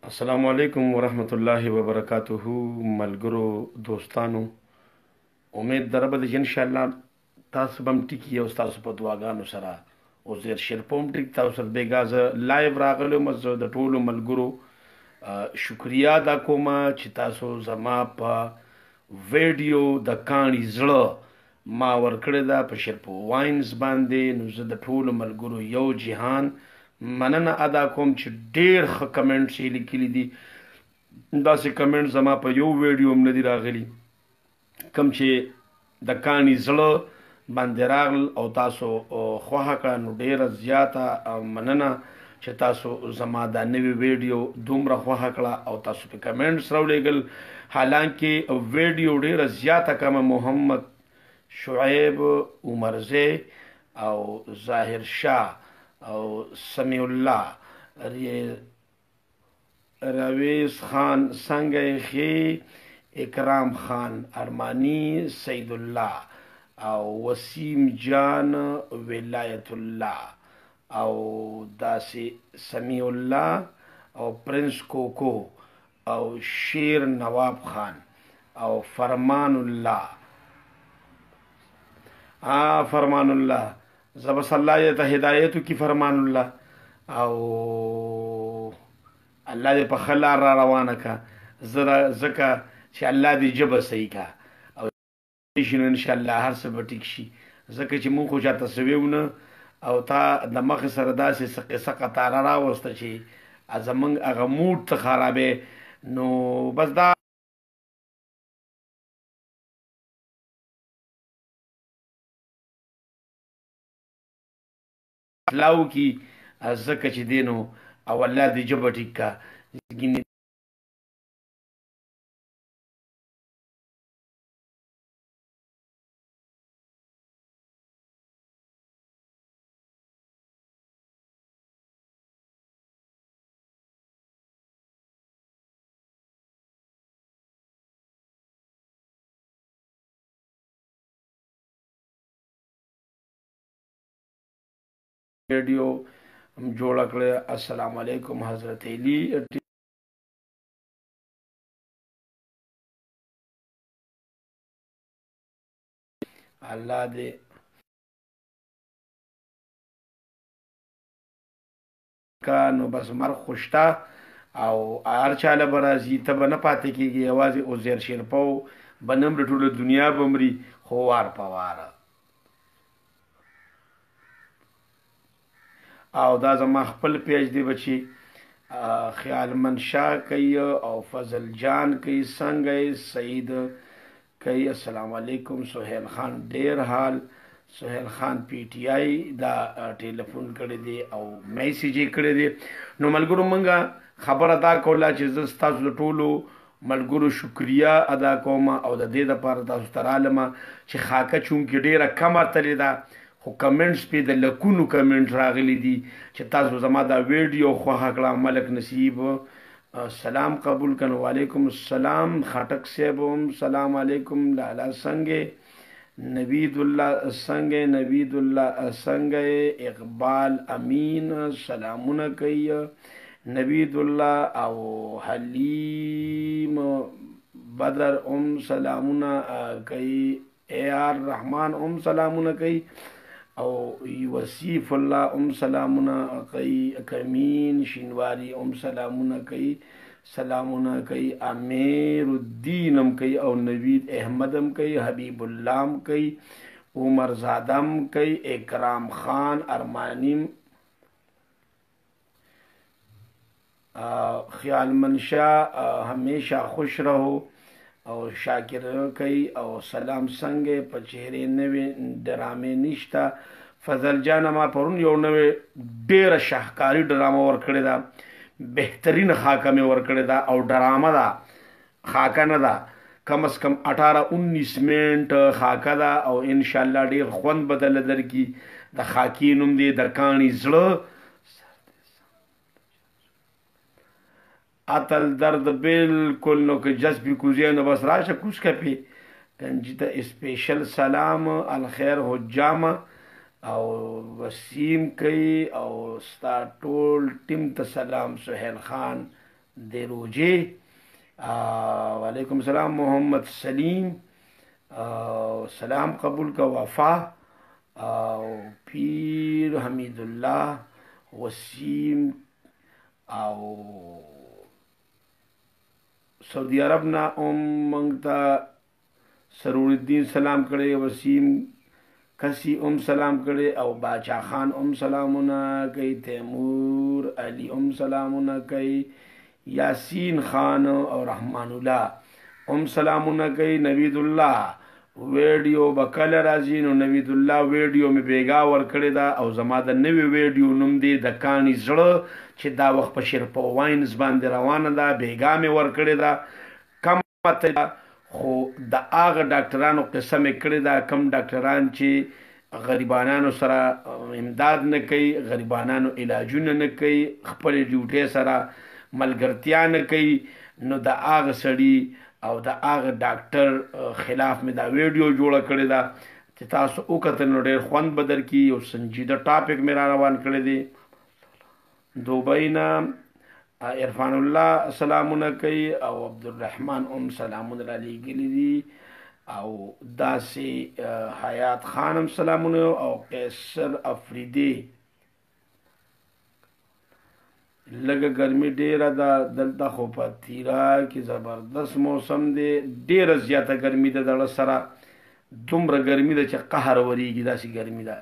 السلام علیکم ورحمت الله وبرکاته ملګرو دوستانو امید دربه چې ان شاء الله تاسو بم ټکی او تاسو په دعاګانو سره او زیر شرپوم ټیک تاسو سره بیګاز لایو راغلو مزه د ټولو ملګرو شکریا دا کوم چې تاسو زما په ویډیو د کاڼي زړه ما ورکړی دا په شرپو واینز باندې نو زه د ټولو ملګرو یو جهان مننه ادا کوم چې ډېر ښه کمنټس یې لیکلي دي داسې کمنټ زما په یو ویډیو هم نه دي راغلي کوم چې د کاڼي زړه باندې راغلل او تاسو خوښه کړه نو ډېره زیاته مننه چې تاسو زما دا نوې ویډیو دومره خوښه کړه او تاسو په کمنټس راولېږل حالانکه ویډیو ډېره زیاته کمه محمد شعیب عمرزی او ظاهر شاه او سمیع الله رویس خان څنګه خی اکرام خان ارمانی سید الله او وسیم جان ولایت الله او داسې سمیع الله او پرنس کوکو او شیر نواب خان او فرمان الله فرمان الله زبس الله ته هدایتو کی فرمان الله او الله دې په خلار را روانه کا زکه چې الله دې جبه صحیح کا او شنو ان شاء الله هر څه به ټیک شي زکه چې مونږ خو چاته سویونه او تا د مخ سره داسې قصه قطاره راوسته چې زمونږ هغه موډ ته خرابې نو بس دا لاو کی زکه چې دینو او الله دې جبه ټیک کا ویډیو جوړ کړه السلام علیکم حضرت علی الله دې نو بس مر خوشتا او هر چاله برازي ته به نه پاتې کېږي یوازې عزیر شیرپو به نمرې ټوله دنیا به مري خو وار په واره او دا زما خپل پیج دی بچي خیال منشا کوي او فضل جان کوي څنګه سعید کوي السلام علیکم سہیل خان ډیر حال سہیل خان پی ټی آی دا ټلیفون کړی دی او میسیج یې کړی دی نو ملګرو مونږه خبره دا کوله چې زه ستاسو له ټولو ملګرو شکریا ادا کوم او د دې دپاره تاسو ته رالمه چې خاکه چونکې ډیره کمه تلې ده خو کمنټس پې د لکونو کمنټ راغلی دي چې تاسو زما دا ویډیو خوښه کړه ملک نصیب سلام قبول کړه وعلیکم السلام خټک صاحب سلام علیکم لالا څنګه نوید الله څنګه نوید الله څنګه اقبال امین سلامونه کوي نوید الله او حلیم بدر سلامونه کوي اے آر رحمان سلامونه کوي او وصیف الله سلامونه کوي کمین شینواری سلامونه کوي سلامونه کوي امیر الدین کوي او نوید احمد کوي حبیب الله کوي عمر زادم کوي اکرام خان ارمانی خیال منشا ہمیشہ خوش رہو او شاکر کوي او سلام څنګه په چهره نوې ډرامې نشته فضل جان ما پرون یو نوې ډیره شاهکاري ډرامه ورکړې ده بهترین خاکه مې ورکړې ده او ډرامه ده خاکه نه ده کم از کم 18-19 منټ خاکه ده او ان شاء الله ډیر خوند بدل درکې د خاکی نوم دی د کاڼي زړه اتل درد بالکل نو که جذبی کوزی نو بس راشه کوس کپی گنجی ته اسپیشل سلام الخير حجام او وسیم کوي او ستا ټول ټیم ته سلام سہیل خان د روجې وعلیکم السلام محمد سلیم سلام قبول کا وفا پیر حمید الله وسیم او سعودی عرب نه منږ ته سرور الدین سلام کړی وسیم کسی سلام کړی او باچا خان سلامونه کوي تیمور علی سلامونه کوي یاسین خان او رحمان الله سلامونه کوي نوید الله ویډیو بکله راځي نو نوید الله ویډیو می بیګا ور کړی دا او زما د نوی ویډیو نوم دی د کانی زړه چې دا وخت په شیرپو واینز باندې روانه ده بیګا می ور کړی دا کم خو د هغه ډاکټرانو قصه مې کړې ده کم ډاکټران چې غریبانانو سره امداد نه کوي غریبانانو علاجونه نه کوي خپلې ډیوټۍ سره ملګرتیا نه کوي نو د هغه سړي او د هغه ډاکټر خلاف مې دا ویډیو جوړه کړې ده چې تاسو وکتل نو ډېر خوند به درکړي یو سنجیده ټاپک مې را روان کړی دی دوبۍ نه عرفان الله سلامونه کوي او عبدالرحمن سلامونه را لیږلي دي او داسې حیات خان سلامونه او قیصر افریدي لږه ګرمي ډیره ده دلته خو په تیرا کې زبردست موسم دی ډیره زیاته ګرمي ده دړه سره دومره ګرمي ده چې قهر وریږي داسې ګرمي ده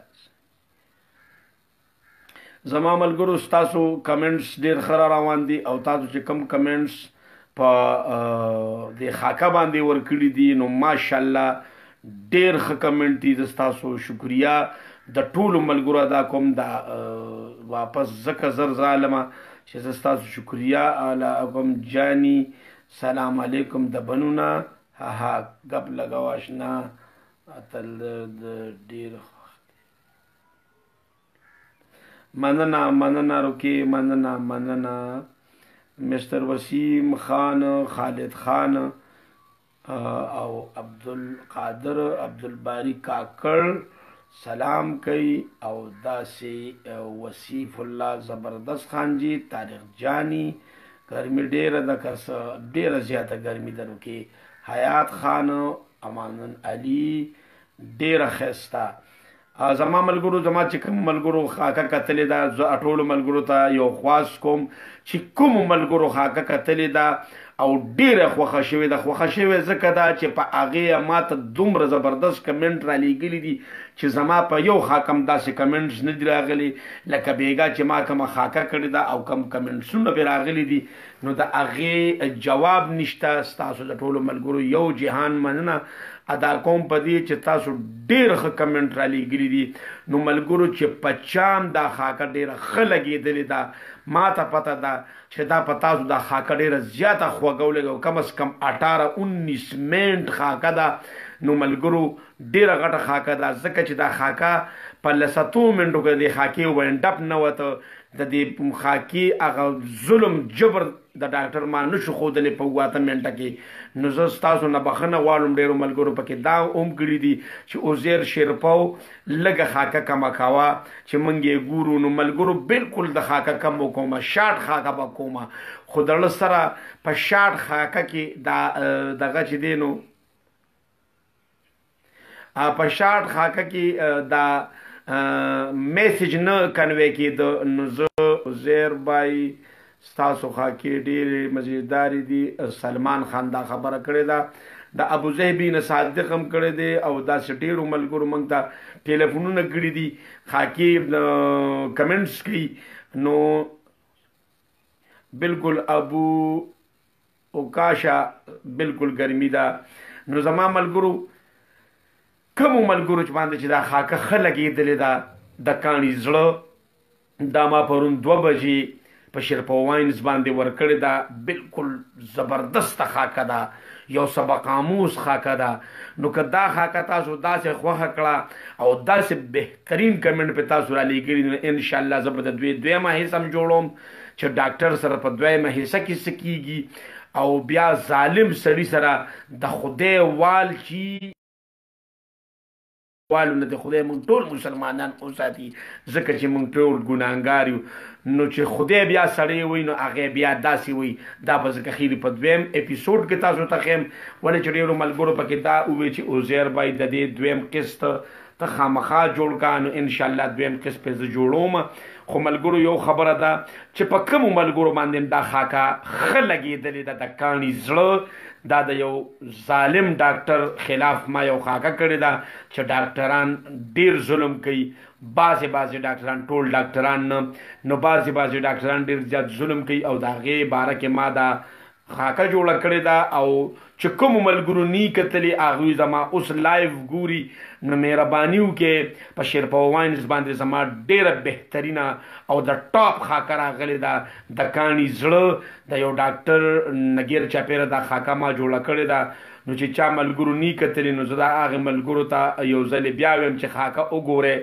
زما ملګرو ستاسو کمنټس ډیر ښه روان دي او تاسو چې کم کمنټس په د خاکه باندې ورکړي دي نو ماشاءالله ډیر ښه کمنټ دي د ستاسو شکریا د ټولو ملګرو ادا کوم دا واپس زکه زر ظالمه چې زه ستاسو شکریا علیکم جانی سلام علیکم د بنونه ها ګپ لګاو اشنا اتل د ډیر مننه رکی مننه مستر وسیم خان خالد خان او عبدالقادر عبدالباری کاکړ سلام کوي او داسې وصیف الله زبردست خان جی طارق جانی ګرمي ډیره ده که څه ډیره زیاته ګرمي ده کې حیات خان امان علي ډیره ښایسته زما ملګرو زما چې کوم ملګرو خاکه کتلې ده زه ټولو ملګرو ته یو خواست کوم چې کوم ملګرو خاکه کتلې ده او ډیره خوښه شوې ده خوښه شوې ځکه ده چې په هغې ماته دومره زبردست کمنټ را لیږلي دي چې زما په یو خاکم داسې کمنټس نه دي راغلي لکه بیګا چې ما کومه خاکه کړې ده او کم کمنټسونه پرې راغلي دي نو د هغې جواب نشته ستاسو د ټولو ملګرو یو جهان مننه ادا کوم په دې چې تاسو ډېر ښه کمنټ را لیږلي دي نو ملګرو چې په چام دا خاکه ډېره ښه لګېدلې ده ما ته پته ده چې دا په تاسو دا خاکه ډېره زیاته خوږه ولګي کم از کم 18-19 منټ خاکه ده نو ملګرو ډېره غټه خاکه ده ځکه چې دا خاکه په لساتو منټو کې د خاکې وینډ اپ نه وته د دې خاکې هغه ظلم جبر د ډاکټر ما نشو ښودلی په 7 منټه کې نو زه ستاسو نه بخښنه غواړم ډېرو ملګرو پکې دا کړي دي چې عزیر شیرپو لږه خاکه کمه کوه چې موږ یې ګورو نو ملګرو بالکل د خاکه کم وکومه شاټ خاکه به کومه خو دړه سره په شاټ خاکه کې دا دغه چې دی نو په شاټ خاکه کې دا میسج نه کنوی کېده نو زه عزیر بای ستاسو خاکې ډېرې مزیدارې دي سلمان خان دا خبره کړې ده د ابوظهبي نه صادق هم کړی دی او داسې ډېرو ملګرو موږ ته ټلیفونونه کړي دي خاکې کمنټس کوي نو بالکل ابو اوکاشا بالکل ګرمي ده نو زما ملګرو کومو ملګرو چې باندې چې دا خاکه ښه لګېدلې ده د کاڼي زړه دا ما پرون 2 بجې په شیرپو واینز باندې ورکړې ده بالکل زبردسته خاکه ده یو سبق آموز خاکه ده نو که دا خاکه تاسو داسې خوښه کړه او داسې بهترین کمنټ په تاسو را لیږلي نو انشاءالله زه به د دویمه حصه هم جوړوم چې ډاکټر سره په دویمه حصه کې څه کېږي او بیا ظالم سړي سره د خدای وال چې والو نه خدای موږ ټول مسلمانان وساتي ځکه چې موږ ټول ګناهګار یو نو چې خدای بیا سړی وي نو هغه بیا داسې وي دا به ځکه خیري په دویم اپیسوډ کې تاسو ته ښیم ولې چې ډېرو ملګرو پکې دا ووایي چې عزیر بھائی د دې دویم قسط ته خامخا جوړ کا نو انشاءالله دویم قسط پې زه جوړوم خو ملګرو یو خبره ده چې په کومو ملګرو باندې دا خاکه ښه لګېدلې ده د کاڼي زړه دا د یو ظالم ډاکټر خلاف ما یو خاکه کړې ده چې ډاکټران ډیر ظلم کوي بعضې ډاکټران ټول ډاکټران نه نو بعضې ډاکټران ډیر زیات ظلم کوي او د هغې باره کې ما دا خاکه جوړه کړې ده او چې کومو ملګرو نی کتلې هغوی زما اوس لایف ګوري نو مهرباني وکړئ په شیرپا واینز باندې زما ډیره بهترینه او د ټاپ خاکه راغلې ده د کاڼي زړه د یو ډاکټر نګیر چاپیره دا خاکه ما جوړه کړې ده نو چې چا ملګرو نی کتلې نو زه د هغې ملګرو ته یو ځلې بیا وایم چې خاکه وګورئ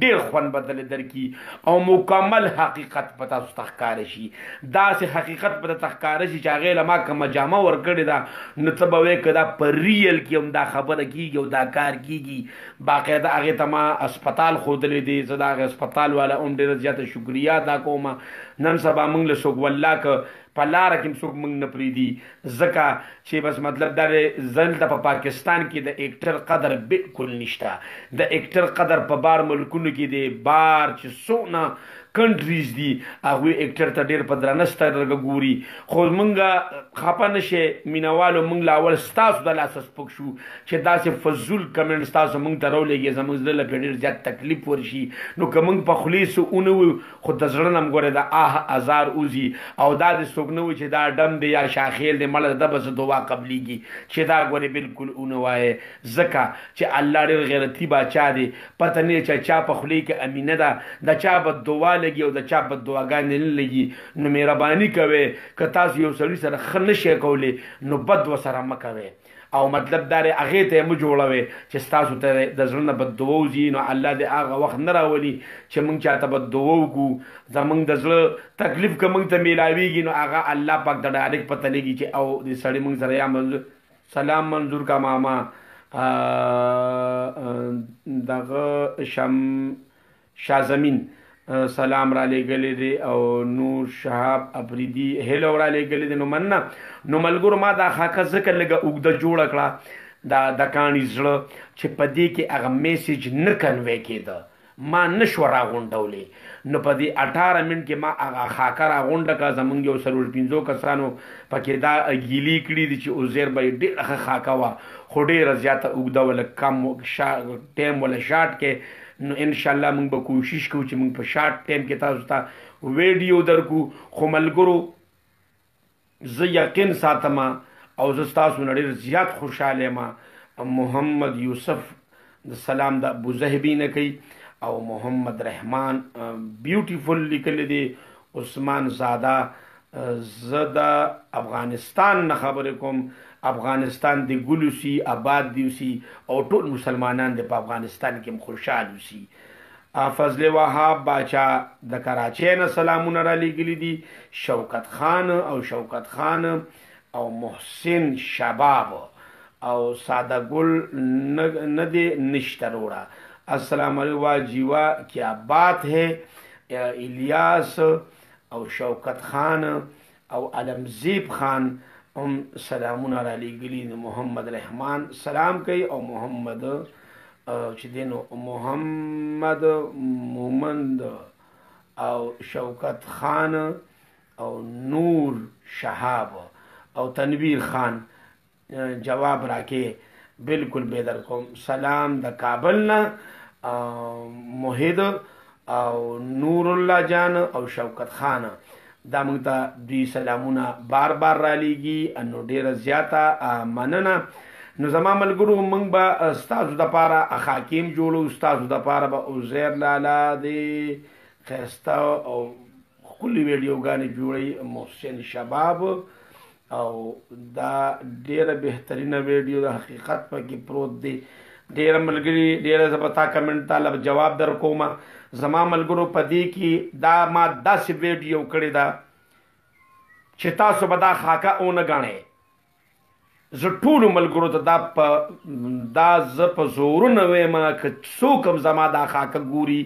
ډیر خوند بدل درکې او مکمل حقیقت په تاسو ته ښکاره شي داسې حقیقت په ته ښکاره شي چې هغې له ما کومه جامه ورکړې ده نو ته به وایې که دا په ریل کې هم دا خبره کېږي او دا کار کېږي باقاعده هغې ته ما اسپتال ښودلی دی زه د هغې اسپتال والا هم ډېره زیاته شکریه ادا کوم نن سبا موږ له څوک والله که په لاره کې هم څوک موږ نه پرېږدي ځکه چې بس مطلب دا دی دلته په پاکستان کې د ایکټر قدر بالکل نشته د ایکټر قدر په بار ملکونو کې دی بار چې څونه کنټریز دي هغوی ایکټر ته ډېر په درنه سترګه ګوري خو موږ خفه نه شئ مینهوالو موږ له اول ستاسو د لاسه سپک شو چې داسې فضول کمنټ ستاسو موږ ته راولېږي زموږ زړه له پرې ډېر زیات تکلیف ورشي نو که موږ په خولې څه ونه وو خو د زړه نه هم ګورې د ازار وځي او دا د څوک نه وي چې دا ډم دی یا شاخیل دی مړه ده به زه دعا قبلیږي چې دا ګورې بالکل ونه وایې ځکه چې الله ډېر غیرتي باچا دی پته نه چې چا په خولې کې امینه ده د چا به دعا لګي او د چا بد دعاګانې نه لګي نو مهرباني کوئ که تاسو یو سړي سره ښه نه شئ کولی نو بد ورسره مه کوئ او مطلب دا دی هغې ته یې مه جوړوئ چې ستاسو ته د زړه نه بد دعا وځي نو الله دې هغه وخت نه راولي چې موږ چاته بد دعا وکړو زموږ د زړه تکلیف که موږ ته میلاویږي نو هغه الله پاک ته ډایرکټ پته لګي چې او دې سړي موږ سره یا منظور سلام منظور کا ماما دغه شازمین سلام را لېږلی دی او نور شهاب افریدي هیلو را لېږلی دی نو مننه نو ملګرو ما دا خاکه ځکه لږه اوږده جوړه کړه د کاڼي زړه چې په دې کې هغه میسیج نه کنوی کېده ما نه شوه راغونډولی نو په دې 18 منټ کې ما هغه خاکه راغونډه کړه زموږ یو 4-5 کسانو پکې دا ګیلي کړي دي چې عزیر به یې ډېره ښه خاکه وه خو ډېره زیاته اوږده وله کم ټایم وله شاټ کې نو انشاءالله موږ به کوشش کوو چې موږ په شارټ ټایم کې تاسو ته ویډیو درکو خو ملګرو زه یقین ساتم او زه ستاسو نه ډېر زیات خوشحاله یم محمد یوسف د سلام د ابوظهبي نه کوي او محمد رحمان بیوټیفل لیکلی دی عثمان زاده زه د افغانستان نه خبرې کوم افغانستان د ګل اوسي آباد دی اوسي او ټول مسلمانان د په افغانستان کې هم خوشحال اوسي فضل وهاب باچا د کراچۍ نه سلامونه را لیږلي دي شوکت خان او محسن شباب او ساده ګل نه دی نشته روړه السلام علیکم واجیوا کیا بات ہے الیاس او شوکت خان او علمزیب خان هم سلامونه را لیږلي محمد رحمان سلام کوي او محمد چې دی نو محمد مومند او شوکت خان او نور شهاب او تنویر خان جواب راکې بالکل به در کوم سلام د کابل نه موحد او نور الله جان او شوکت خان دا موږ ته دوی سلامونه بار بار را لیږي نو ډېره زیاته مننه نو زما ملګرو موږ به ستاسو دپاره حاکم جوړو ستاسو دپاره به عزیر لالا دی ښایسته او ښکلې ویډیوګانې جوړوي محسن شباب او دا ډېره بهترینه ویډیو د حقیقت پکې پروت دی ډېره ملګري ډېره زه به تا کمنټ ته جواب در کوم زما ملګرو په دې کې دا ما داسې ویډیو کړې ده چې تاسو به دا خاکه ونه ګڼئ زه ټولو ملګرو ته دا زه په زورونه وایم که څوک هم زما دا خاکه ګوري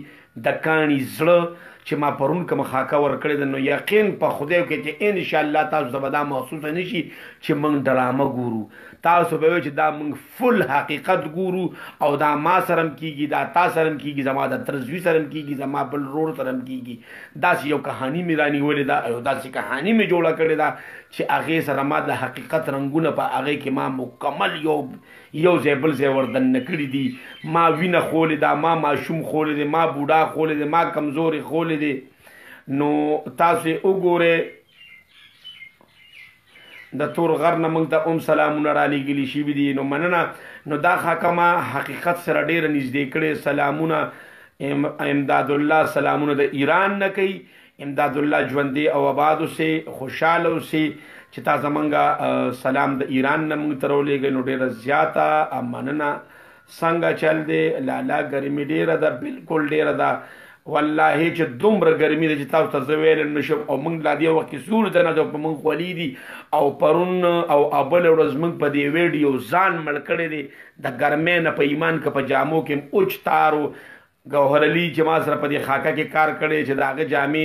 د کاڼي زړه چې ما پرون کوم خاکه ورکړې ده نو یقین په خدای کې چې انشاءالله تاسو ته به دا محسوسه نه شي چې موږ ډرامه ګورو تاسو به وایئ چې دا موږ فل حقیقت ګورو او دا ما سره هم کېږي دا تا سره هم کېږي زما د ترزوي سره هم کېږي زما بل ورور سره هم کېږي داسې یو کهاني مې رانیولې ده او داسې کهاني مې جوړه کړې ده چې هغې سره ما د حقیقت رنګونه په هغې کې ما مکمل یو ځای بل ځای وردننه کړي دي ما وینه خولې ده ما ماشوم خولې دی ما بوډا خولې دی ما کمزورې خولې دی نو تاسو یې وګورئ د تور غر نه موږ ته سلامونه رالیږلي شوي دي نو مننه نو دا خاکه ما حقیقت سره ډېره نږدې کړې سلامونه امداد الله سلامونه د ایران نه کوي امداد الله ژوندی او آباد اوسئ خوشحاله اوسئ چې تا زمونږ سلام د ایران نه موږ ته راولېږئ نو ډېره زیاته مننه څنګه چل دی لالا ګرمي ډېره ده بلکل ډېره ده والله چې دومره ګرمي ده چې تاسو ته زه ویلی نه شم او موږ لا دې وخت کې سورو ته نه ده په موږ خولي دي او پرون او بله ورځ موږ په دې ویډیو ځان مړ کړی دی د ګرمۍ نه په ایمان که په جامو کې اوچ تارو ګوهر علي چې ما سره په دې خاکه کې کار کړی چې د هغه جامې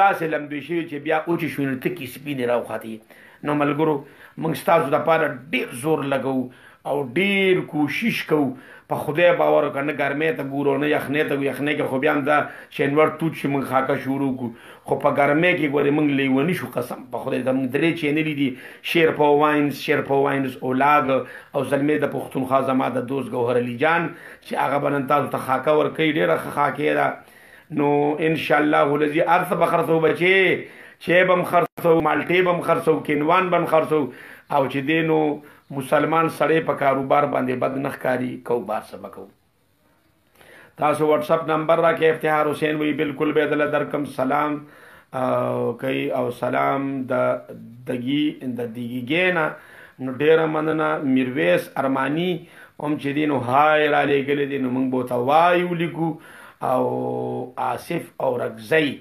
داسې لمدوي شوي چې بیا اوچې شوې نو تکې سپینې راوخاتې نو ملګرو موږ ستاسو دپاره ډېر زور لګوو او ډېر کوشش کوو په خدای باور وکړه نه ګرمۍ ته ګورو نه یخنۍ ته یخنۍ کې خو بیا هم دا شینور توت چې موږ خاکه شروع کړو خو په ګرمۍ کې ګورې موږ لیوني شو قسم په خدای زموږ درې چینلې دي شیرپا واینز اولاګ او زلمې د پښتونخوا زما د دوست ګوهر علي جان چې هغه به نن تاسو ته خاکه ورکوي ډېره ښه خاکې ده نو انشاءالله الذي هر څه به خرڅوو بچې چای به هم خرڅوو مالټې به هم خرڅوو کینوان به هم خرڅوو او چې دی نو مسلمان سړی په کاروبار باندې بد نه ښکاري کو بار څه به کوو تاسو واتساپ نمبر راکړئ افتخار حسین وایي بلکل به دله درکم سلام کوي او سلام د دیګۍ نه نو ډېره مننه میرویس ارماني هم چې دی نو های رالیږلی دی نو موږ به ورته وایو لیکو او آصف او رګزی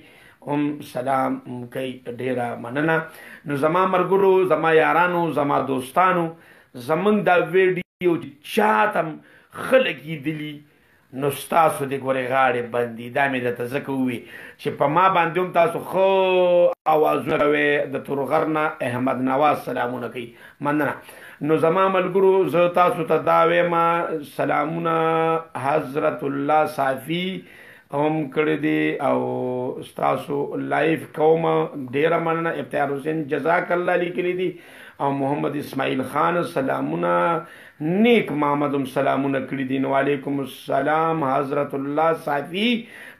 هم سلام کوي ډېره مننه نو زما ملګرو زما یارانو زما دوستانو زمونږ دا ویډیو چې چاته هم ښه لګېدلي نو ستاسو د ګورې غاړې بندي دا مې درته ځکه ووي چې په ما باندې هم تاسو ښه اوازونه کوئ د تورغر نه احمد نواز سلامونه کوي مننه نو زما ملګرو زه تاسو ته دا وایم سلامونه حضرت الله صافي هم کړی دی او ستاسو لایف کوم ډېره مننه افتخار حسین جزاک الله لیکلی دي او محمد اسماعیل خان سلامونه نیک محمد هم سلامونه کړي دي نو علیکم السلام حضرت الله صافي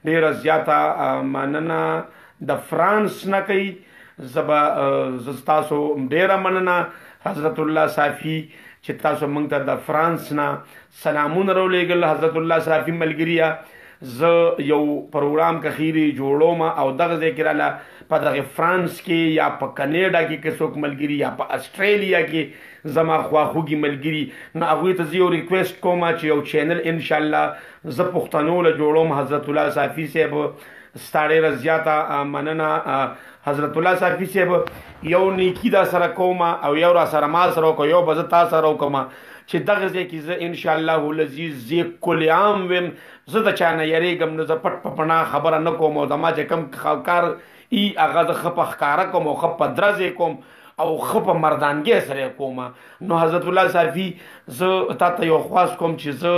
ډېره زیاته مننه د فرانس نه کوي زه ستاسو ډېره مننه حضرت الله صافي چې تاسو موږ ته د فرانس نه سلامونه راولېږل حضرت الله صافي ملګريه زه یو پروګرام کخیری جوړوم او دغه ځای کې راله په دغه فرانس کې یا په کنیډا کې که څوک ملګري یا په اسټرالیا کې زما خواخوږي ملګري نو هغوی ته زه یو ریکویسټ کوم چې یو چینل انشاءالله زه پښتنو له جوړوم حضرت الله صافي صاحب ستا ډېره زیاته مننه حضرت الله صافي صاحب یو نیکي دا سره کوم او یو را سره ما سره وکړو یو به زه تا سره وکړم چې دغه ځای کې زه انشاءالله العزیز زه کل عام ویم زه د چا نه یریږم نه زه پټ په پناه خبره نه کوم او زما چې کوم کار ای هغه زه ښه په ښکاره کوم او ښه په درز کوم او ښه په مردانګۍ سره کوم نو حضرت الله صافي زه تا ته یو خواست کوم چې زه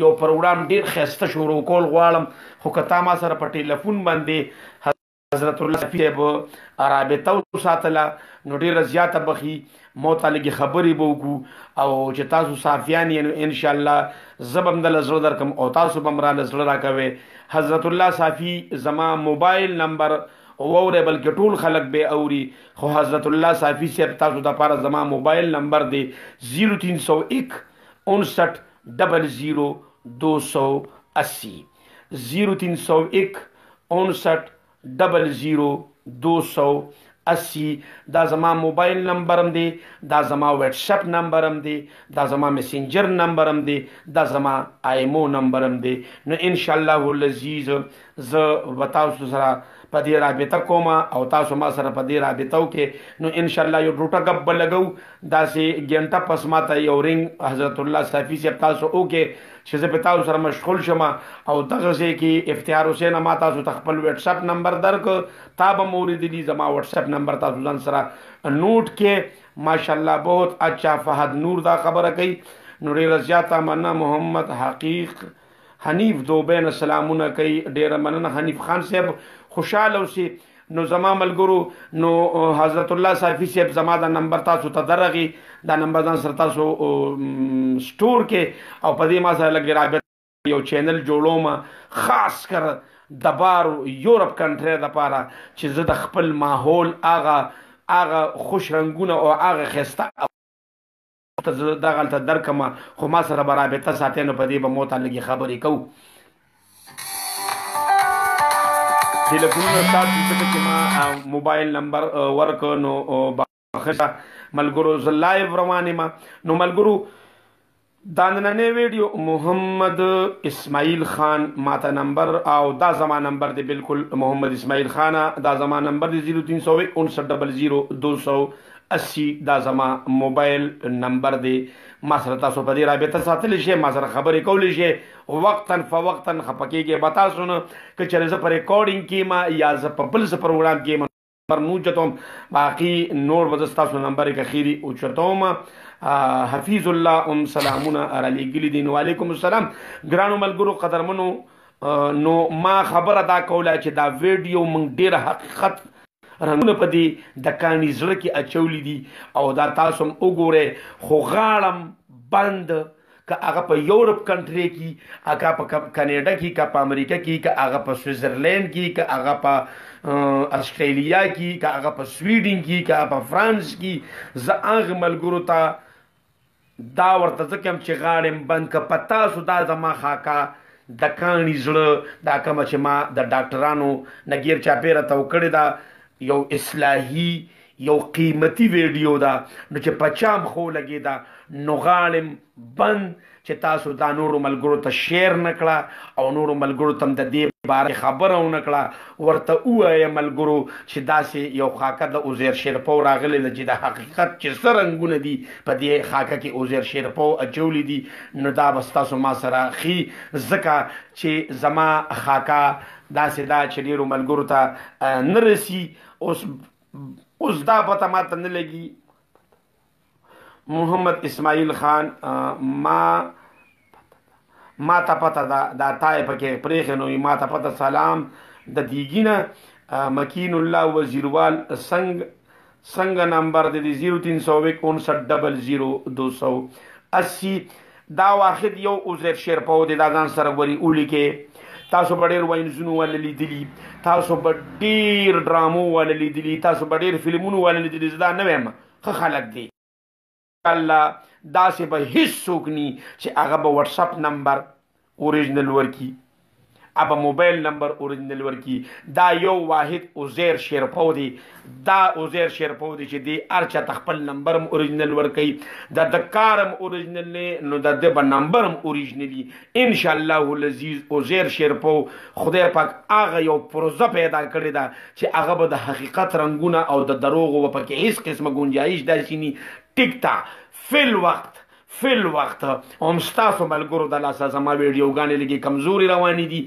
یو پروګرام ډېر ښایسته شروع کول غواړم خو که تا ما سره په ټلیفون باندې حضرت الله صافي صاحب رابطه وساتله نو ډېره زیاته بخي مو ته لږې خبرې به وکړو او چې تاسو صافیان یې نو انشاءالله زه به هم دله زړه درکړم او تاسو به هم راله زړه راکوئ حضرت الله صافي زما موبایل نمبر واورئ بلکې ټول خلک به اوري خو حضرت الله صافي صاحب تاسو دپاره زما موبایل نمبر دی 0301 59 00 280 0301 59 00 280 دا زما موبایل نمبر هم دی دا زما واتساپ نمبر هم دی دا زما میسنجر نمبر هم دی دا زما آیمو نمبر هم دی نو انشاءالله العزیز زه به تاسو سره په دې رابطه کوم او تاسو ما سره په دې رابطه وکې نو ان شاء الله یو ټوټه غب به لګو داسې ګنټه پس ماته یو رنګ حضرت الله صافي صاحب تاسو وکې چې زه په تاسو سره مشغول شم او دغه ځای کې افتخار حسین ما تاسو ته خپل واتساپ نمبر درک تا به موریدلی زما واتساپ نمبر تاسو ځان سره نوٹ کې ماشاءالله بہت اچھا فهد نور دا خبره کوي نو ډېره زیاته مننه محمد حقیق حنیف دوبین سلامونه کوي ډېره مننه حنیف خان صاحب خوشحاله اوسئ نو زما ملګرو نو حضرت الله صافي صاحب زما دا نمبر تاسو ته درغي دا نمبر ځان سره تاسو سٹور کې او په دې ما سره لګي رابطه یو چینل جوړوم خاص کر د بار یورپ کنټری دپاره چې زه د خپل ماحول هغه خوش رنګونه او هغه ښایسته دغلته درکمه خو ما سره به رابطه ساتئ نو په دې به موته لږې خبرې کوو ټلیفونونه ستاسو ځکه چې ما موبایل نمبر ورکړ نو ملګرو زه لایو روان یم نو ملګرو دا نننی ویډیو محمد اسماعیل خان ماته نمبر او دا زما نمبر دی بالکل محمد اسماعیل خان دا زما نمبر دی 0359 دا زما موبایل نمبر دی ما سره تاسو په دې رابطه ساتلی شئ ما سره خبرې کولی شئ وقتا فوقتا خفه کېږئ به تاسو نه که چېرې زه په ریکارډینګ کې یم یا زه په بل څه پروګرام کې یم نمبر نه اوچتوم باقي نور به زه ستاسو نمبر یې که خیري اوچتوم حفیظ الله سلامونه رالیږلي دي نو وعلیکم السلام ګرانو ملګرو قدرمنو نو ما خبره دا کوله چې دا ویډیو موږ ډېر حقیقت رنګونه په دې د کاڼي زړه کې اچولی دي او دا تاسو هم وګورئ خو غاړم بند که هغه په یورپ کنټري کې هغه په کاناډا کې که په امریکا کې که هغه په سویزرلینډ کې که هغه په استرالیا کې که هغه په سویډن کې که هغه په فرانس کې زه هغه ملګرو ته دا ورته ځکه یم چې غاړم بند که په تاسو دا زما خاکه د کاڼي زړه دا کومه چې ما د ډاکټرانو نه ګیر چاپېره ته وکړې ده یو اصلاحي یو قیمتي ویډیو ده نو چې په چا هم خو لګېده نو غاړم بند چې تاسو دا نورو ملګرو ته شیر نه کړه او نورو ملګرو ته هم د دې باره خبره ونه کړه ورته ووایه ملګرو چې داسې یو خاکه د عزیر شیرپو راغلی ده چې د حقیقت چې څه رنګونه دي په دې خاکه کې عزیر شیرپو اچولی دي نو دا به ستاسو ما سره ښي ځکه چې زما خاکه داسې دا چې ډېرو ملګرو ته نه رسي اوس دا پته ماته نه لګي محمد اسماعیل خان ما ته پته ده دا تای پکې پرېښې نو ما ته پته سلام د دیګینه مکین الله وزیروال څنګه نمبر د 0359 دا واحد یو عزیر شیرپو دی دا ځان سره وري ولیکې تاسو به ډېر واینزونو والا لیدلي تاسو به ډېر ډرامو والا لیدلي تاسو به ډېر فلمونو والا لیدلي زه دا نه وایم ښه خلک دی الله داسې به هیڅ څوک ني چې هغه به واتساپ نمبر اوریجنل ورکي هغه موبایل نمبر اوریجنل ورکي دا یو واحد عزیر شیرپو دی دا عزیر شیرپو دی چې دی هر چا ته خپل نمبر هم اوریجنل ورکوي د کار هم اوریجنل دی نو د ده به نمبر هم اوریجنلي انشاءالله العزیز عزیر شیرپو خدای پاک هغه یو پروژه پیدا کړې ده چې هغه به د حقیقت رنګونه او د دروغو به پکې هېڅ قسمه ګنجایش داسې ني ټیکتا فی الوقت هم ستاسو ملګرو د لاسه زما ویډیوګانې لږې کمزوري روانې دي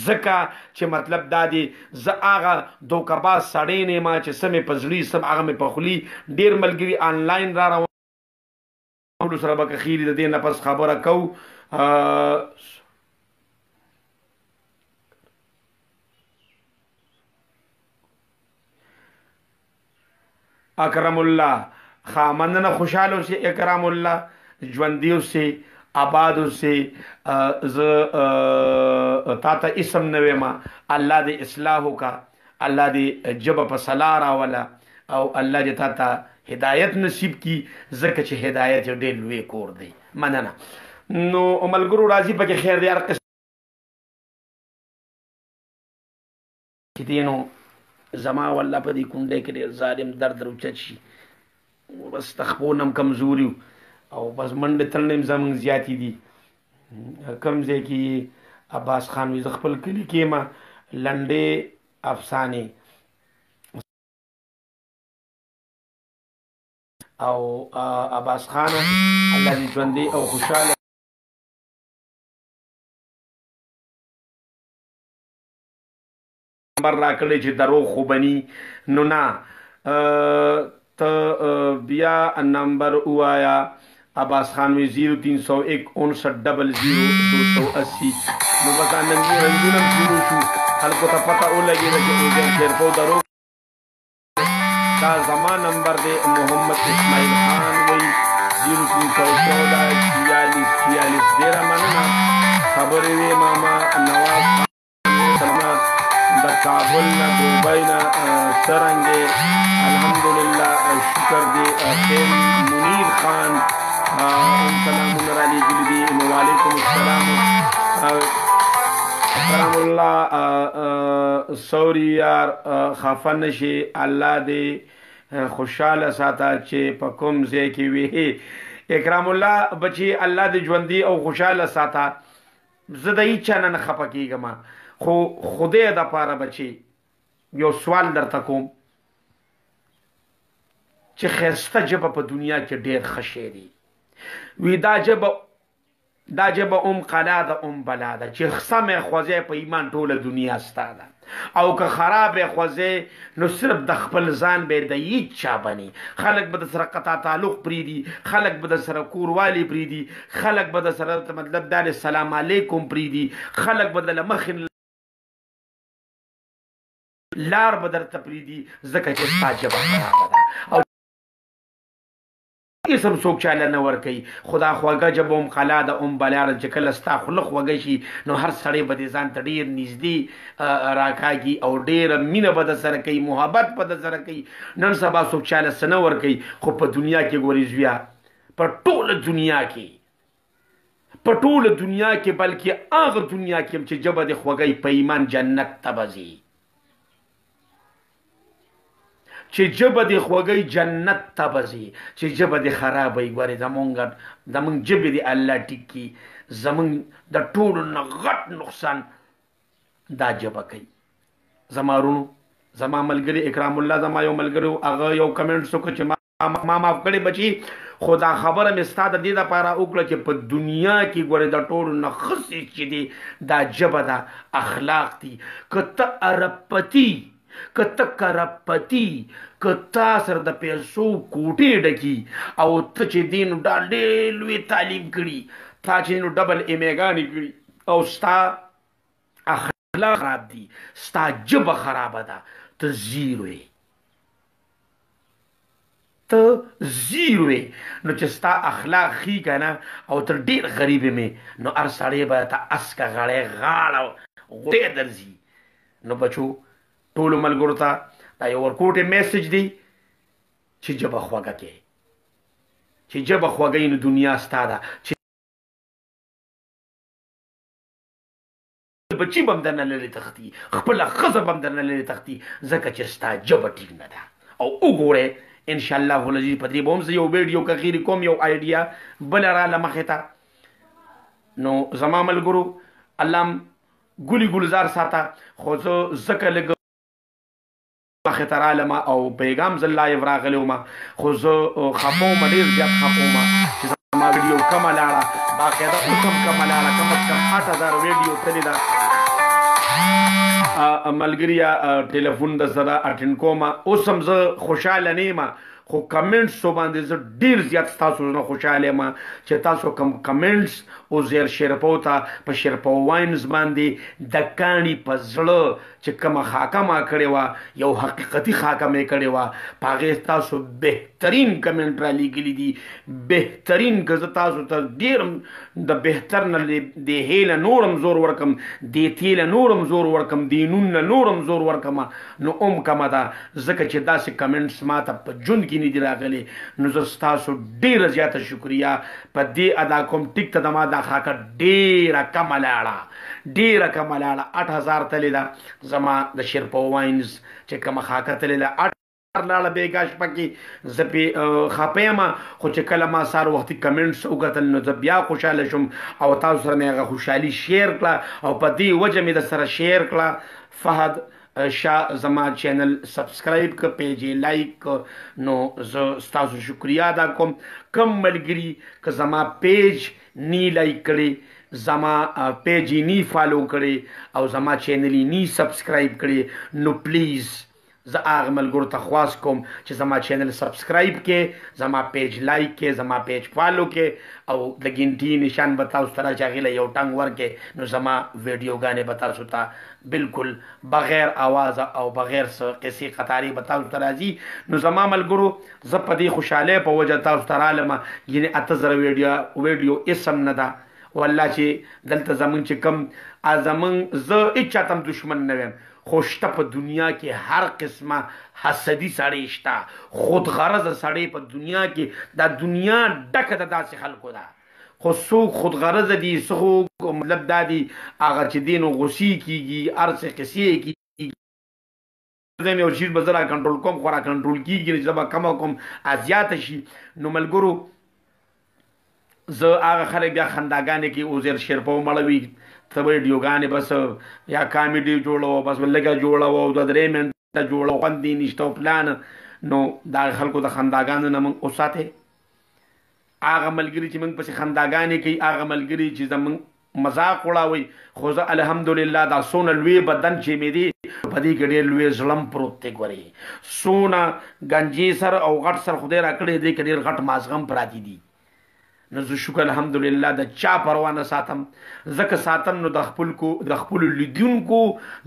ځکه چې مطلب دا دی زه هغه دوکهباز سړی نه یم چې څه مې په زړي څه هغه مې په خولي ډېر ملګري آنلاین را روان سره به که خیري د دې نه پس خبره کوو اکرم الله خامننه خوشحاله اوسئ اکرام الله ژوندي اوسئ آباد اوسئ زه تا ته اسم نه ویم الله دې اصلاح وکړه الله دې ژبه په صلاح راوله او الله دې تا ته هدایت نصیب کړي ځکه چې هدایت یو ډېر لوی کور دی مننه نو ملګرو راځي پکې خیر دی هر قسم چې دی نو زما والله په دې کونډۍ کې ډېر ظالم درد اوچت شي بس تخپون هم کمزوري او بس منډې تلنې هم زموږ زیاتې دي کوم ځای کې عباس خان وي زه خپل کلي کې یم لنډې افسانې او عباس خان الله دې ژوندي او خوشاله نمبر راکړی چې دروغ خو بني نو نه ته بیا نمبر ووایا عباس خان وی 0301 59 00 280 نو بس ننګي رنګونه شروع شو خلکو ته پته ولګېده چې اوزین شیرپو دروغ دا زما نمبر دی محمد اسماعیل خان وی 0314 46 ډېره مننه خبرې وې ماما نواز خان د کابل نه دوبۍ نه څرنګې الحمدلله شکر دی خیم منیر خان سلامونه رالیږلي دي نو وعلیکم السلام کرام الله سوري یار خفه نشي الله دې خوشحاله ساته چې په کوم ځای کې وي اکرام الله بچي الله دې ژوندي او خوشحاله ساته زه د هیچ چا نه خفه کېږم خو خدای د پاره بچي یو سوال درته کوم چې ښایسته ژبه په دنیا کې ډېر ښه شی دی وی دا ژبه قلا ده بلا ده چې سمې خوځې په ایمان ټوله دنیا ستا ده او که خرابې خوځې نو صرف د خپل ځان به د هیچ چا بني خلک به د سره قطع تعلق پرېږدي خلک به د سره کوروالي پرېږدي خلک به د سره مطلب دا دی سلام علیکم پرېږدي خلک به د له مخې لار به درته پرېږدي ځکه چې ستا ژبه خرابه ده او اسم څوک چاله نه ورکوي خدا خوږه ژبه قلا ده بلا ده چې کله ستا خوله خوږه شي نو هر سړی به دې ځان ته ډېر نږدې راکاږي او ډېره مینه به در سره کوي محبت به در سره کوي نن سبا څوک چاله څه نه ورکوي خو په دنیا کې ګورې زویه په ټوله دنیا کې بلکې هغه دنیا کې هم چې ژبه دې خوږی په ایمان جنت ته به ځي چې ژبه دې خوږی جنت ته به ځي چې ژبه دې خرابوي ګورې زمونږ ژبې دې الله ټیک کړي زمونږ د ټولو نه غټ نقصان دا ژبه کوي زما رونو زما ملګري اکرام الله زما یو ملګري هغه یو کمنټس وکړه چې ما معاف کړی بچي خو دا خبره مې ستا د دې دپاره وکړه چې په دنیا کې ګورې د ټولو نه ښه څیز چې دی دا ژبه ده اخلاق دي که ته اربپتي که ته کرپتی که تا سره د پیسو کوټې ډکي او ته چې دی نو دا ډېر لوی تعلیم کړي تا چې نو ډبل امیګانې کړي او ستا اخلاق خراب دي ستا ژبه خرابه ده ته زیرو یې نو چې ستا اخلاق ښي که نه او ته ډېر غریب مې نو هر سړی به ته اسکه غړی غاړه غوټې درځي نو بچو ټولو ملګرو ته دا یو ورکوټې میسج دی چې ژبه خوږه کې چې ژبه خوږی نو دنیا ستا ده چې بچي به هم درنه لرې تښتي خپله ښځه به هم درنه لرې تښتي ځکه چې ستا ژبه ټیک نه ده او وګورئ انشاءالله العزیز په دې به هم زه یو ویډیو کغیرې کوم یو آیډیا بله راله مخې ته نو زما ملګرو الله هم ګلي ګلزار ساته خو زه ځکه لږ مخې ته رالم او پیغام زه لایو راغلی وم خو زه خفه وم ډېر زیات خفه وم چې زما ویډیو کمه لاړه باقاعده اوس هم کمه لاړه کم از کم 8000 ویډیو تللې ده ملګریا ټلیفون د سره اټینډ کوم اوس هم زه خوشحاله نه یم خو کمنټسو باندې زه ډېر زیات ستاسو نه خوشحاله یم چې تاسو کوم کمنټس عزیر شیرپو ته په شیرپو واینز باندې د کاڼي په زړه چې کومه خاکه ما کړې وه یو حقیقتي خاکه مې کړې وه په هغې تاسو بهترین کمنټ رالیږلي دي بهترین که زه تاسو ته ډېر د بهتر نه د هې له نور هم زور ورکم د تې له نور هم زور ورکم د نون له نور هم زور ورکم نو کمه ده ځکه چې داسې کمنټس ما ته په ژوند کې نه دي راغلي نو زه ستاسو ډېره زیاته شکریه په دې ادا کوم ټیک ته زما دا خاکه ډېره کمه لاړه 8000 تللی ده زما د شیرپو واینز چې کومه خاکه تللی ده 8 لاړه بېګا شپه کې زه پې خفه یم خو چې کله ما سهار وختي کمنټس وکتل نو زه بیا خوشحاله شوم او تاسو سره مې هغه خوشحالي شیر کړه او په دې وجه مې در سره شیر کړه فهد شاه زما چینل سبسکرایب ک پیج لایک نو زه ستاسو شکریا ادا کوم کم ملګری که زما پیج نی لایک کړي زما پیج نی فالو کړي او زما چینل نی سبسکرایب کړي نو پلیز زه هغه ملګرو ته خواست کوم چې زما چینل سبسکرایب کې زما پیج لایک کې زما پیج فالو کې او د ګنټي نشان به تاسو ته راځي هغې له یو ټنګ ورکې نو زما ویډیوګانې به تاسو ته بالکل بغیر آوازه او بغیر څه قصې قطارې به تاسو ته راځي نو زما ملګرو زه په دې خوشحالۍ په وجه تاسو ته رالم یعنې 8000 ویډیو اسم نه ده والله چې دلته زمونږ چې کم زمونږ زه هېڅ چاته هم دشمن نه ویم خو شته په دنیا کې هر قسمه حسدي سړی شته خودغرضه سړی په دنیا کې دا دنیا ډکه د داسې خلکو ده خو څوک خودغرضه دي څوک مطلب دا دي هغه چې دی نو غصې کېږي هر څه قصې کېږي یو چیز به زه را کنټرول کوم خو را کنټرول کېږي نه چې زه به کمه کوم زیاته شي نو ملګرو زه هغه خلک بیا خنداګانې کې عزیر شیرپو مړوي ته ویډیوګانې بس یا کامیډي جوړوه بس لږه جوړوه او 2-3 منټه جوړوه خوند یې نشته او پلان نو دا خلکو د خنداګانو نه موږ وساتئ هغه ملګري چې موږ پسې خنداګانې کوي هغه ملګري چې زموږ مذاق وړاوئ خو زه الحمدلله دا څونه لوی بدن چې مې دی په دې کې ډېر لوی زړم پروت دی ګورې څونه ګنجې سر او غټ سر خدای راکړی دی کې ډېر غټ مازغم پراتی دي نو زه شکر الحمدلله د چا پروا نه ساتم ځکه ساتم نو د خپلو لیدونکو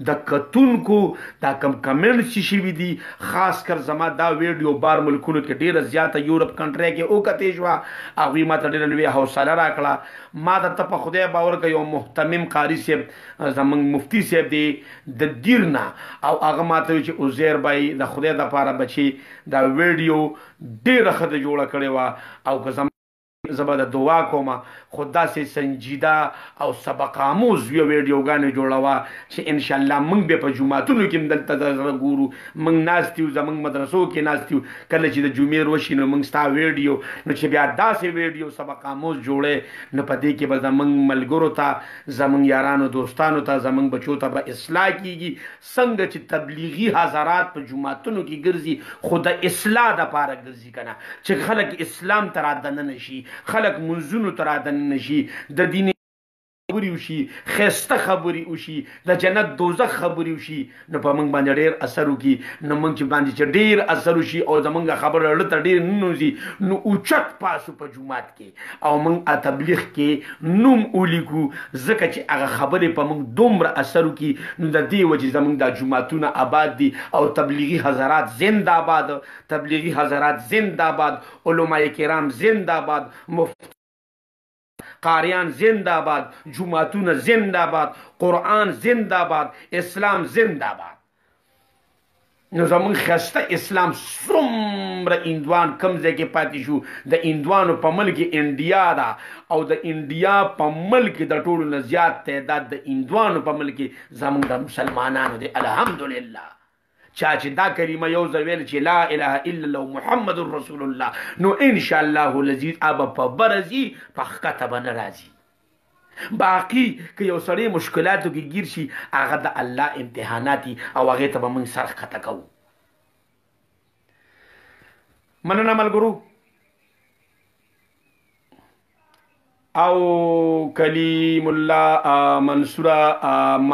د کتونکو دا کم کمنټ چې شوي دي خاص کر زما دا ویډیو بار ملکونو کې ډېره زیاته یورپ کنټرۍ کې وکتې شوه هغوی ما ته ډېره لویه حوصله راکړه ما ته په خدای باور کوي یو محتمم قاري صاحب زموږ مفتي صاحب دی د دیر نه او هغه ما ته وایي چې عزیر بھائی د خدای دپاره بچي دا ویډیو ډېره ښه جوړه کړې وه او که زه به د دعا کوم خو داسې سنجیده او سبق آموز یو ویډیوګانې جوړوه چې انشاءالله موږ بیا په جوماتونو کې هم دلته زره ګورو موږ ناست یو زموږ مدرسو کې ناست یو کله چې د جمعې وشي نو موږ ستا ویډیو نو چې بیا داسې ویډیو سبق آموز جوړې نو په دې کې به زموږ ملګرو ته زموږ یارانو دوستانو ته زموږ بچو ته به اصلاح کېږي څنګه چې تبلیغي حضرات په جوماتونو کې ګرځي خو د اصلاح دپاره ګرځي که نه چې خلک اسلام ته رادننه شي خلق منځونو ته رادننه شي د دین خبرې وشي ښایسته خبرې وشي د جنت دوزخ خبرې وشي نو په موږ باندې ډېر اثر وکړي نو موږ چې باندې چې ډېر اثر وشي او زموږ خبره زړه ته ډېر ننوځي نو اوچت پاسو په جومات کې او موږ تبلیغ کې نوم ولیکو ځکه چې هغه خبرې په موږ دومره اثر وکړي نو د دې وجې زموږ دا جوماتونه آباد دي او تبلیغي حضرات زنده آباد تبلیغي حضرات زنده آباد علماء کرام زنده آباد مفتی قاریان زنده آباد جمعتون زنده آباد قرآن زنده آباد اسلام زنده آباد نو زمون خسته اسلام څومره هندوان کم ځای کې پاتې شو د هندوانو په ملک انډیا ده او د انډیا په ملک د ټولو نه زیات تعداد د هندوانو په ملک زمون د مسلمانانو دی الحمدلله چا چې دا کلمه یو ځل ویل چې لا اله الا الله محمد رسول الله نو ان شاء الله العزیز اب په برزي په ښکته به نه راځي باقي که یو سړی مشکلاتو کې ګیر شي هغه د الله امتحانات او هغې ته به موږ سر ښکته کوو مننه ملګرو او کلیم الله منصوره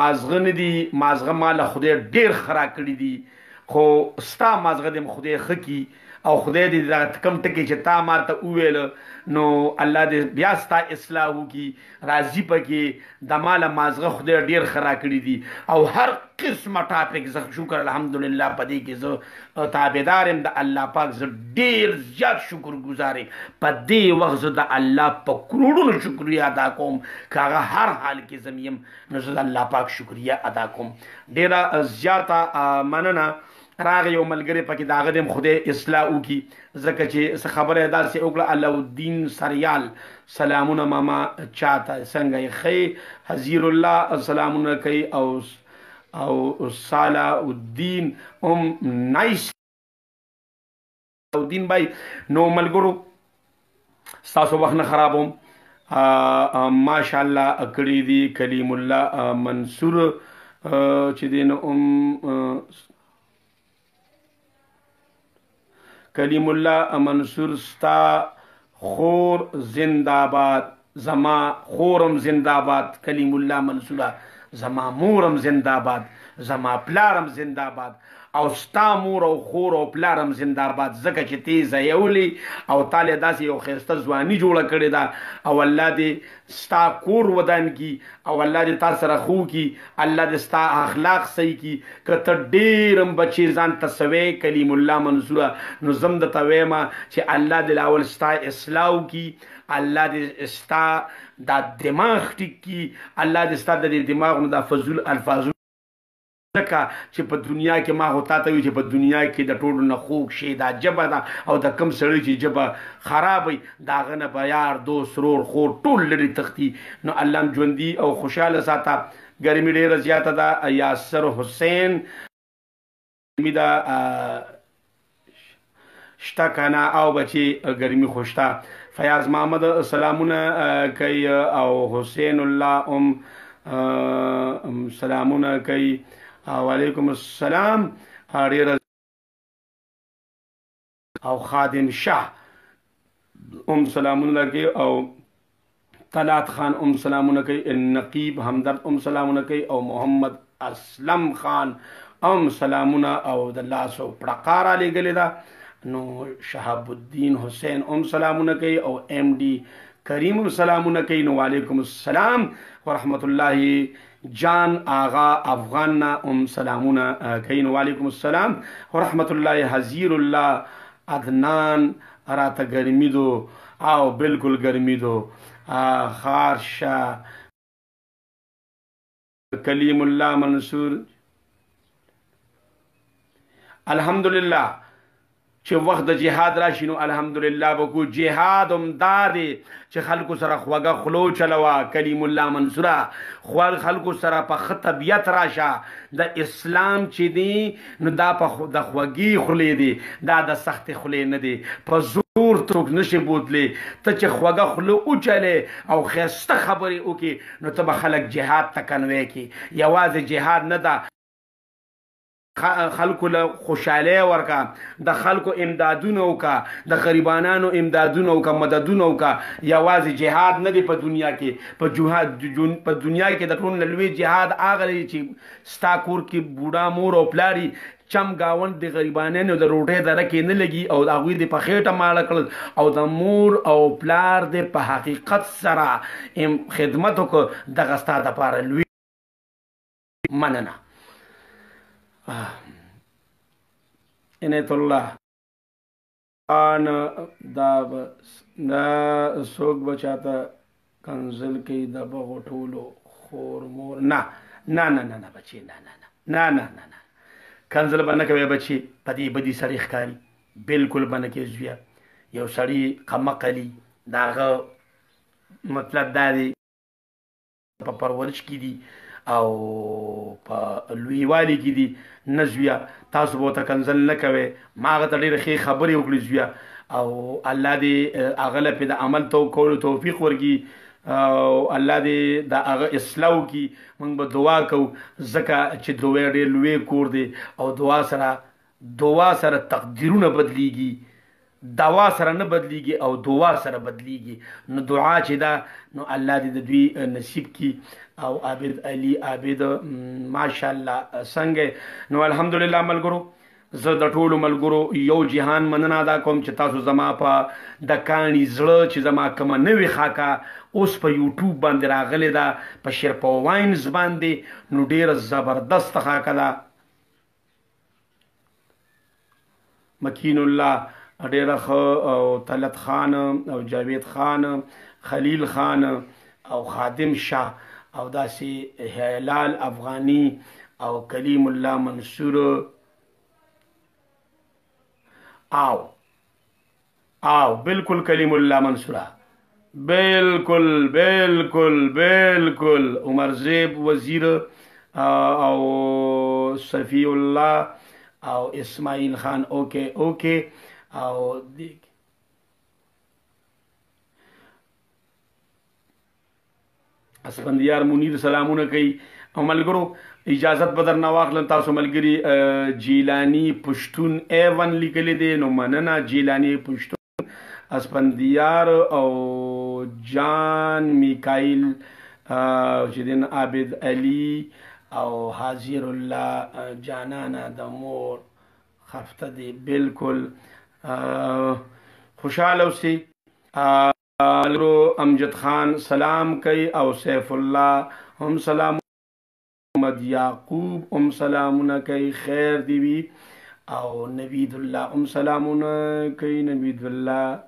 مازغه نه دي مازغه ماله خدای ډېر ښه راکړي دي خو ستا مازغه دې خدای ښه کړي او خدای دې دغه کم ټکي چې تا ما ته وویل نو الله دې بیا ستا اصلاح وکړي راضي پکې د ماله مازغه خدای ډېر ښه راکړي دي او هر قسمه ټاپک زه شکر الحمدلله په دې کې زه تابعدار یم د الله پاک زه ډېر زیات شکر ګزار یم په دې وخت زه د الله په کروڑونو شکریه ادا کوم که هغه هر حال کې زه یم نو زه د الله پاک شکریه ادا کوم ډېره زیاته مننه راغی یو ملګری پکې د هغه د هم خدای اصلاح وکړي ځکه چې څه خبره یې داسې وکړه علاالدین سریال سلامونه ماما چاته څنګه یې ښې حزیر الله سلامونه کوي او صالح الدین هم نایس الدین بھائی نو ملګرو ستاسو وخت نه خرابوم ماشاءالله کړي دي کلیم الله منصور چې دی نو کلیم الله منصور ستا خور زنداباد زما خورم زنداباد کلیم الله منصوره زما مورم زنداباد زما پلارم زنداباد او ستا مور او خور او پلارم زنداباد ځکه چې تیزه یولي او تاله داسې یو ښایسته ځواني جوړه کړې ده او الله دې ستا کور ودان کی او الله دې تا سره خو کی الله دې ستا اخلاق صحیح کی که ته ډېرم بچې ځان ته سوې کلیم الله منصوره نو زم درته وایم چې الله دې لاول ستا اصلاح وکي الله دې ستا دا دماغ ټیک کی الله دې ستا د دماغ نه دا فضول الفاظ ځکه چې په دنیا کې ما هوتا ته وي چې په دنیا کې د ټولو نه خوږ شي دا ژبه ده او د کم سړی چې ژبه خراب وي د هغه نه به یار دوست رور خور ټول لرې تښتي نو الله هم ژوندي او خوشحاله ساته ګرمي ډېره زیاته ده یاسر حسین ګرمي ده شته که نه او بچې ګرمي خو شته فیاض محمد سلامونه کوي او حسین الله سلامونه کوي وعلیکم السلام ډیر او خادم شاه سلامونه کوي او طلعت خان سلامونه کوي نقیب همدرد سلامونه کوي او محمد اسلم خان سلامونه او د لاسو پړقار لګلې ده نو شهاب الدین حسین سلامونه کوي او ایم ڈی کریم سلامونه کوي نو وعلیکم السلام ورحمت الله جان آغا افغان سلامونه کوي نو وعلیکم السلام ورحمت الله حزیر الله عدنان راته ګرمي دو او بالکل ګرمي دو خارشا کلیم الله منصور الحمدلله چې وخت د جهاد راشي نو الحمدلله بکو جهاد هم دا دی چې خلکو سره خوږه خلو چلوه کلیم الله منصوره خلکو سره په ښه طبیعت راشه د اسلام چې دی نو دا په د خوږې خولې دی دا د سختې خولې نه دی په زور څوک نشي بوتلی ته چې خوږه خوله وچلې او ښایسته خبرې وکړي نو ته به خلک جهاد ته کنوی کړي یوازې جهاد نه ده خلکو له خوشحالۍ ورکا د خلکو امدادونه وکړه د غریبانانو امدادونه وکړه مددونه وکړه یوازې جهاد نه دی په دنیا کې په دنیا کې د ټولو نه لوی جهاد هغه دی چې ستا کور کې بوډا مور او پلاري چم گاوند د غریبانانو د روټۍ دره کې نه لګي او د هغوی د په خېټه ماړه کړل او د مور او پلار د په حقیقت سره خدمت وکړه دغه ستا دپاره لوی مننه عنایت الله دا څوک به چاته کنزل کوي د بغو ټولو خور مور نه نه نه نه نه بچې نه نه نه نه نه نه کنزل به نه کوي بچې په دې بدي سړی ښکاري بالکل به نه کوي زویه یو سړی قمقلي د هغه مطلب دا دی په پرورش کې دي او په لویوالي کې دي نه زویه تاسو به ورته کنزل نه کوئ ما هغه ته ډېرې ښې خبرې وکړې زویه او الله دې هغه له پې د عمل کولو توفیق ورکړي او الله دې د هغه اصلاح وکړي موږ به دعا کوو ځکه چې دوی ډېر لوی کور دی او دعا سره تقدیرونه بدلیږي دوا سره نه بدلیږي او دعا سره بدلیږي نو دعا چې دا نو الله دې د دوی نصیب کی او عابد علي عابد ماشاءالله څنګه نو الحمدلله ملګرو زه د ټولو ملګرو یو جهان مننه ادا کوم چې تاسو زما په د کاڼي زړه چې زما کومه نوې خاکه اوس په یوټیوب باندې راغلې ده په شیرپا واینز باندې نو ډېره زبردست خاکه ده مکین الله ډېره ښه او طلعت خان او جاوید خان خلیل خان او خادم شاه او داسې هلال افغانی او کلیم الله منصور او بالکل کلیم الله منصوره بالکل بالکل بالکل عمر زیب وزیر او صفی الله او اسماعیل خان اوکے اوکے او دیکھ اسفندیار منیر سلامونه کوي او ملګرو اجازت بدر نه واخلم تاسو ملګری جیلانی پښتون A1 لیکلی دی نو مننه جیلانی پښتون اسپندیار او جان میکائیل چې دین عابد علی او حاضر الله جانانه د مور خفته دی بالکل خوشحاله اوسئ امجد خان سلام کوي او سیف الله هم سلام محمد یعقوب هم سلامونه کوي خیر دی وي او نوید الله هم سلامونه کوي نوید الله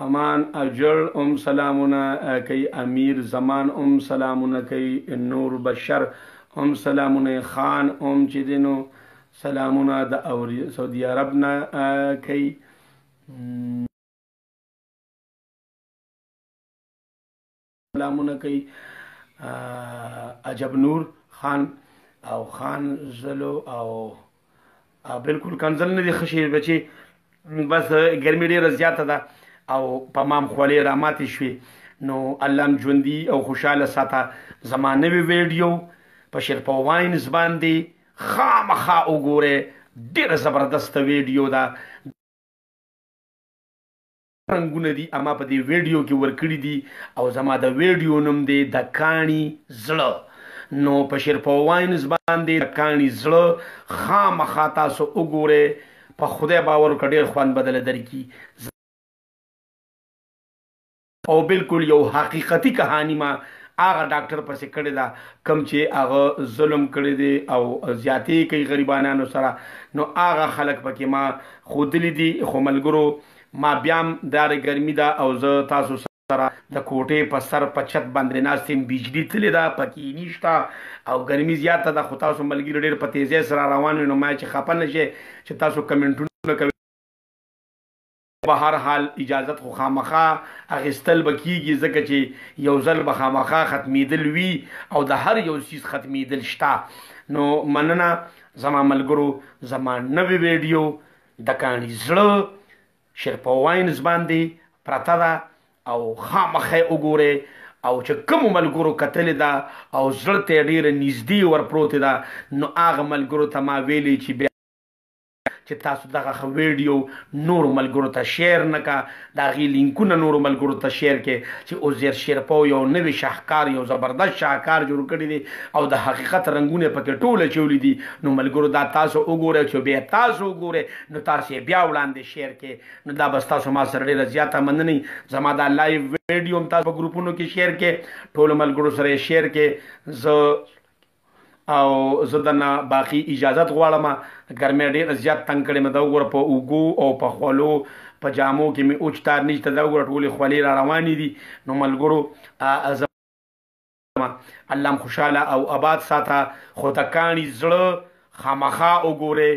امان اجر هم سلامونه کوي امیر زمان هم سلامونه کوي نور بشر هم سلامونه خان هم چې دینو سلامونه د سعودي عرب نه کوي سلامونه کوي عجب نور خان او خان زلو او بالکل کنزل نه دي خشي بچي بس ګرمي ډیره زیاته ده او پمام خولې را ماتې شوې نو الله ژوندي او خوشحاله ساته زما نوي ویډیو په شیرپا واینز باندې خامخا وګورئ ډېره زبردسته ویډیو ده رنګونه دي اما په دې ویډیو کې ورکړي دي او زما د ویډیو نوم دی د کاڼي زړه نو په شیرپا واینز باندې د کاڼي زړه خامخا تاسو وګورئ په خدای باور وکړه ډېر خوند بدله درکړي او بالکل یو حقیقتي کہانی ما هغه ډاکټر پسې کړی دا کم چې هغه ظلم کړی دی او زیاتې کوي غریبانانو سره نو هغه خلک پکې ما ښودلي دي خو ملګرو ما بیا هم دارې ګرمي ده او زه تاسو سره د کوټې په سر په چت باندې ناست یم بجلي تللې ده پکې نشته او ګرمي زیاته ده خو تاسو ملګري ډېر په تیزۍ سره روان وي نو ما چې خفه نه شئ چې تاسو کمنټونه کوئ په هر حال اجازت خو خامخا اخیستل به کیږي ځکه چې یو ځل به خامخا ختمیدل وي او د هر یو څیز ختمیدل شته نو مننه زما ملګرو زما نوې ویډیو د کاڼي زړه شیرپا واینز باندې پرته ده او خامخا یې وګورئ او چې کومو ملګرو کتلې ده او زړه ته یې ډېره نږدې ورپروتې ده نو هغه ملګرو ته ما ویلې چې بیا چې تاسو دغه ویډیو نورو ملګرو ته شیر نه کا د هغې لینکونه نورو ملګرو ته شیر کې چې عزیر شیرپا یو نوی شاهکار یو زبردست شاهکار جوړ کړی دی او د حقیقت رنګونه پکې ټوله چولی دي نو ملګرو دا تاسو وګورئ چې بیا تاسو وګورئ نو تاسو یې بیا وړاندې شیر کې نو دا بس تاسو ما سره ډېره زیاته مننئ زما دا لایو ویډیو هم تاسو په ګروپونو کې شیر کې ټولو ملګرو سره یې شیر کې زه او زه درنه باقي اجازت غواړم ګرمۍ ډېره زیات تنګ کړې مې ده وګوره په اوږو او په خولو په جامو کې مې اوچ تار نشته ده وګوره ټولې خولې را روانې دي نو ملګرو الله م خوشحاله او آباد ساته خو د کاڼي زړه خامخا وګورئ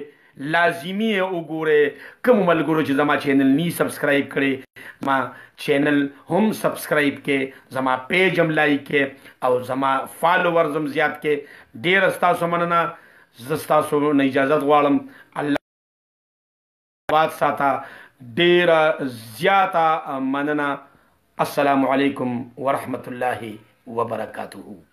لازمي یې وګورئ کومو ملګرو چې زما چینل نی سبسکرایب کړی ما چینل هم سبسکرایب کې زما پیج هم لایک کې او زما فالوورز هم زیات کې ډېره ستاسو مننه زه ستاسو نه اجازت غواړم الله آباد ساته ډېره زیاته مننه السلام علیکم ورحمة الله وبرکاته